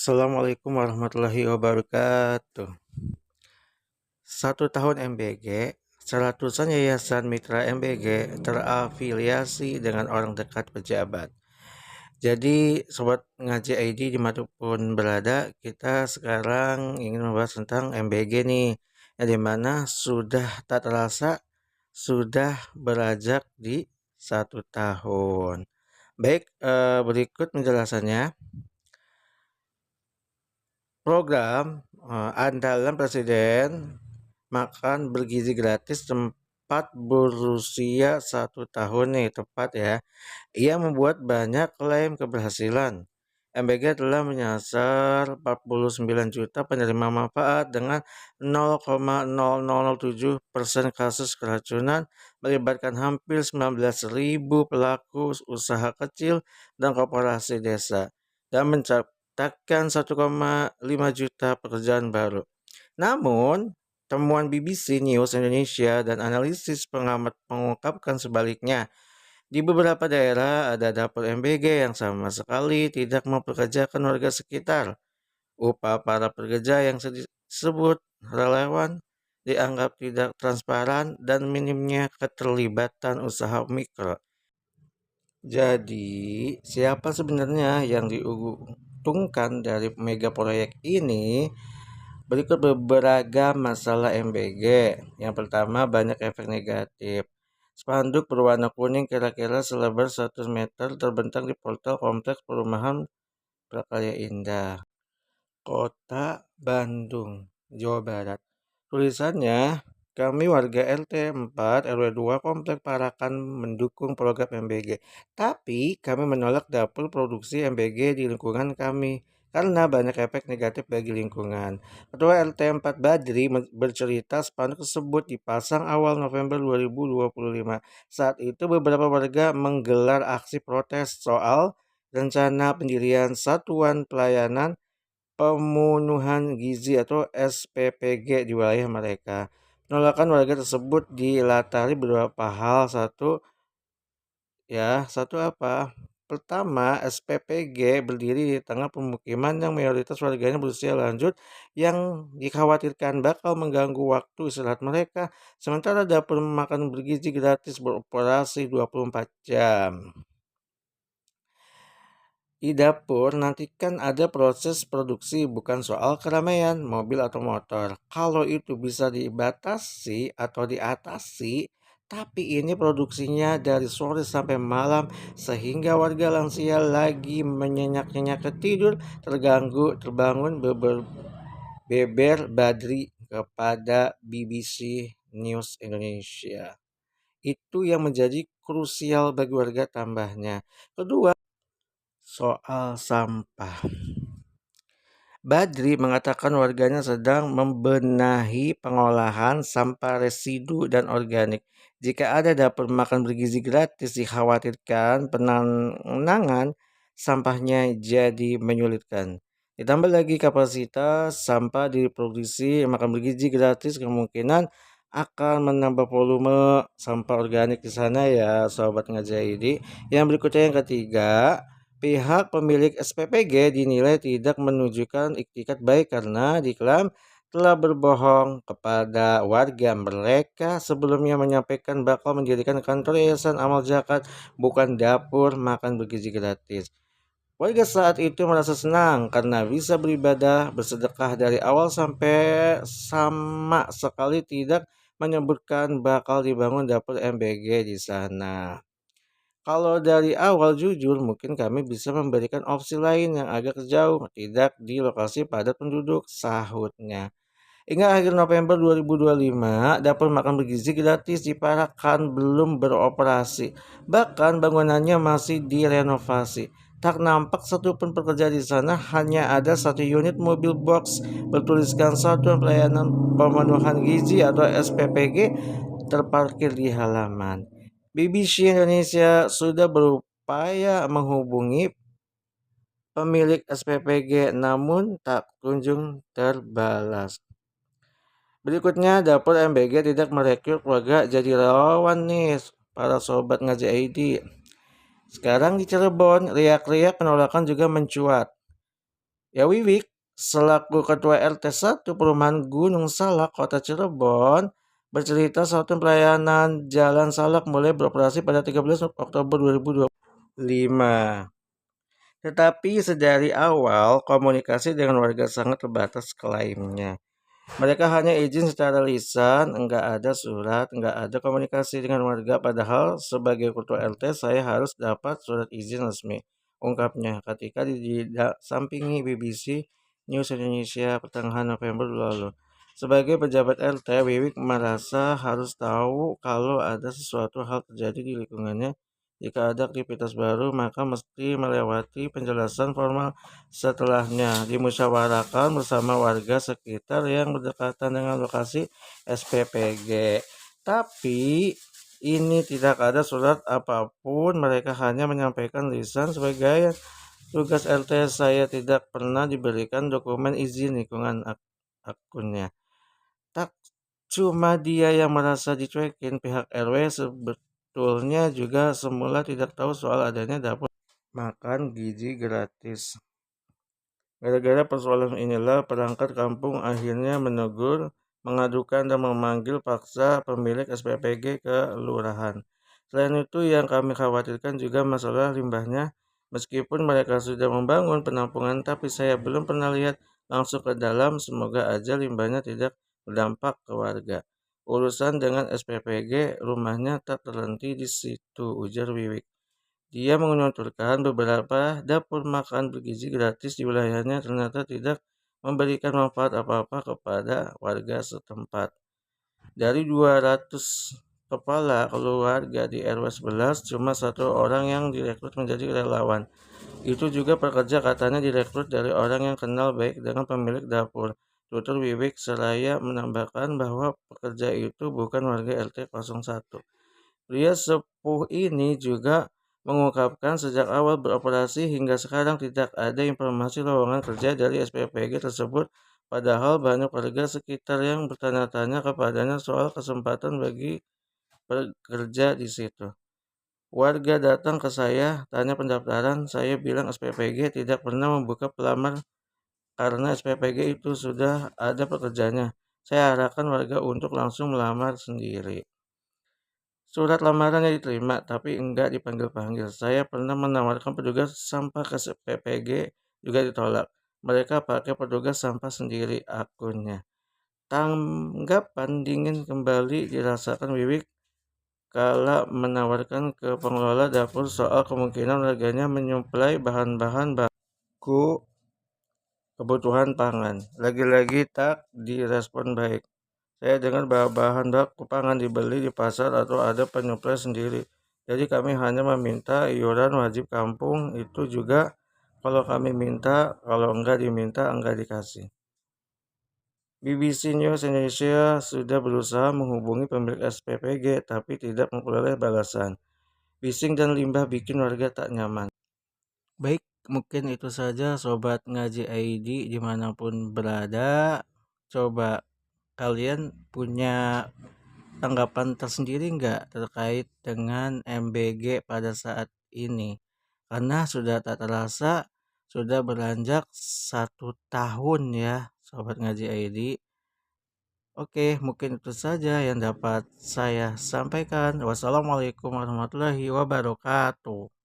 Assalamualaikum warahmatullahi wabarakatuh. 1 tahun MBG, seratusan yayasan mitra MBG terafiliasi dengan orang dekat pejabat. Jadi, Sobat Ngaji ID dimanapun berada, kita sekarang ingin membahas tentang MBG nih, yang dimana sudah tak terasa, sudah beranjak di 1 tahun. Baik, berikut penjelasannya. Program andalan Presiden makan bergizi gratis tempat berusia 1 tahun nih tepat ya. Ia membuat banyak klaim keberhasilan. MBG telah menyasar 49 juta penerima manfaat dengan 0,0007% kasus keracunan, melibatkan hampir 19.000 pelaku usaha kecil dan koperasi desa, dan mencatatkan 1,5 juta pekerjaan baru. Namun, temuan BBC News Indonesia dan analisis pengamat mengungkapkan sebaliknya. Di beberapa daerah ada dapur MBG yang sama sekali tidak mempekerjakan warga sekitar. Upah para pekerja yang disebut relawan dianggap tidak transparan dan minimnya keterlibatan usaha mikro. Jadi, siapa sebenarnya yang diuntungkan dari mega proyek ini? Berikut beberapa masalah MBG. Yang pertama, banyak efek negatif. Spanduk berwarna kuning kira-kira selebar 100 meter terbentang di portal kompleks perumahan Prakarya Indah, Kota Bandung, Jawa Barat. Tulisannya, kami warga RT 4 RW 2 Komplek Parakan mendukung program MBG. Tapi kami menolak dapur produksi MBG di lingkungan kami karena banyak efek negatif bagi lingkungan. Ketua RT 4 Badri bercerita spanduk tersebut dipasang awal November 2025. Saat itu beberapa warga menggelar aksi protes soal rencana pendirian Satuan Pelayanan Pemenuhan Gizi atau SPPG di wilayah mereka. Penolakan warga tersebut dilatari beberapa hal. Satu apa? Pertama, SPPG berdiri di tengah pemukiman yang mayoritas warganya berusia lanjut yang dikhawatirkan bakal mengganggu waktu istirahat mereka, sementara dapur makan bergizi gratis beroperasi 24 jam. Di dapur nanti kan ada proses produksi, bukan soal keramaian mobil atau motor. Kalau itu bisa dibatasi atau diatasi, tapi ini produksinya dari sore sampai malam sehingga warga lansia lagi menyenyak-nyenyak tidur terbangun beber Badri kepada BBC News Indonesia. Itu yang menjadi krusial bagi warga tambahnya. Kedua, soal sampah. Badri mengatakan warganya sedang membenahi pengolahan sampah residu dan organik. Jika ada dapur makan bergizi gratis, dikhawatirkan penanganan sampahnya jadi menyulitkan. Ditambah lagi kapasitas sampah diproduksi makan bergizi gratis kemungkinan akan menambah volume sampah organik di sana ya, sobat ngaji. Yang berikutnya yang ketiga, pihak pemilik SPPG dinilai tidak menunjukkan iktikat baik karena diklaim telah berbohong kepada warga. Mereka sebelumnya menyampaikan bakal mendirikan kantor Yayasan Amal Zakat, bukan dapur makan bergizi gratis. Warga saat itu merasa senang karena bisa beribadah, bersedekah dari awal sampai sama sekali tidak menyebutkan bakal dibangun dapur MBG di sana. Kalau dari awal jujur, mungkin kami bisa memberikan opsi lain yang agak jauh, tidak di lokasi padat penduduk, sahutnya. Hingga akhir November 2025, dapur makan bergizi gratis di Parakan belum beroperasi. Bahkan bangunannya masih direnovasi. Tak nampak satupun pekerja di sana, hanya ada satu unit mobil box bertuliskan Satuan Pelayanan Pemenuhan Gizi atau SPPG terparkir di halaman. BBC Indonesia sudah berupaya menghubungi pemilik SPPG namun tak kunjung terbalas. Berikutnya, dapur MBG tidak merekrut warga jadi relawan nih para sobat ngaji ID. Sekarang di Cirebon, riak-riak penolakan juga mencuat. Ya Wiwik, selaku Ketua RT 1 Perumahan Gunung Salak, Kota Cirebon, bercerita soal pelayanan Jalan Salak mulai beroperasi pada 13 Oktober 2025. Tetapi sedari awal komunikasi dengan warga sangat terbatas, klaimnya. Mereka hanya izin secara lisan, enggak ada surat, enggak ada komunikasi dengan warga. Padahal sebagai ketua RT saya harus dapat surat izin resmi, ungkapnya ketika disampingi BBC News Indonesia pertengahan November lalu. Sebagai pejabat RT, Wiwik merasa harus tahu kalau ada sesuatu hal terjadi di lingkungannya. Jika ada aktivitas baru, maka mesti melewati penjelasan formal. Setelahnya dimusyawarahkan bersama warga sekitar yang berdekatan dengan lokasi SPPG. Tapi ini tidak ada surat apapun, mereka hanya menyampaikan lisan sebagai tugas RT. Saya tidak pernah diberikan dokumen izin lingkungan akunnya. Tak cuma dia yang merasa dicuekin, pihak RW sebetulnya juga semula tidak tahu soal adanya dapur makan gizi gratis. Gara-gara persoalan inilah perangkat kampung akhirnya menegur, mengadukan dan memanggil paksa pemilik SPPG ke lurahan. Selain itu yang kami khawatirkan juga masalah limbahnya. Meskipun mereka sudah membangun penampungan, tapi saya belum pernah lihat langsung ke dalam. Semoga aja limbahnya tidak berdampak ke warga. Urusan dengan SPPG rumahnya tak terhenti di situ, ujar Wiwik. Dia menuturkan beberapa dapur makan bergizi gratis di wilayahnya ternyata tidak memberikan manfaat apa-apa kepada warga setempat. Dari 200 kepala keluarga di RW 11, cuma satu orang yang direkrut menjadi relawan. Itu juga pekerja katanya direkrut dari orang yang kenal baik dengan pemilik dapur. Tutur Wiwik seraya menambahkan bahwa pekerja itu bukan warga RT 01. Pria sepuh ini juga mengungkapkan sejak awal beroperasi hingga sekarang tidak ada informasi lowongan kerja dari SPPG tersebut, padahal banyak warga sekitar yang bertanya-tanya kepadanya soal kesempatan bagi bekerja di situ. Warga datang ke saya, tanya pendaftaran, saya bilang SPPG tidak pernah membuka pelamar karena SPPG itu sudah ada pekerjanya. Saya arahkan warga untuk langsung melamar sendiri. Surat lamarannya diterima, tapi enggak dipanggil-panggil. Saya pernah menawarkan petugas sampah ke PPG, juga ditolak. Mereka pakai petugas sampah sendiri, akunnya. Tanggapan dingin kembali dirasakan Wiwik kala menawarkan ke pengelola dapur soal kemungkinan warganya menyuplai bahan-bahan baku kebutuhan pangan. Lagi-lagi tak direspon baik. Saya dengar bahwa bahan baku pangan dibeli di pasar atau ada penyuplai sendiri. Jadi kami hanya meminta iuran wajib kampung, itu juga kalau kami minta, kalau enggak diminta enggak dikasih. BBC News Indonesia sudah berusaha menghubungi pemilik SPPG tapi tidak memperoleh balasan. Bising dan limbah bikin warga tak nyaman. Baik, mungkin itu saja Sobat Ngaji ID dimanapun berada. Coba kalian punya tanggapan tersendiri nggak terkait dengan MBG pada saat ini? Karena sudah tak terasa sudah beranjak 1 tahun ya, Sobat Ngaji ID. Oke, mungkin itu saja yang dapat saya sampaikan. Wassalamualaikum warahmatullahi wabarakatuh.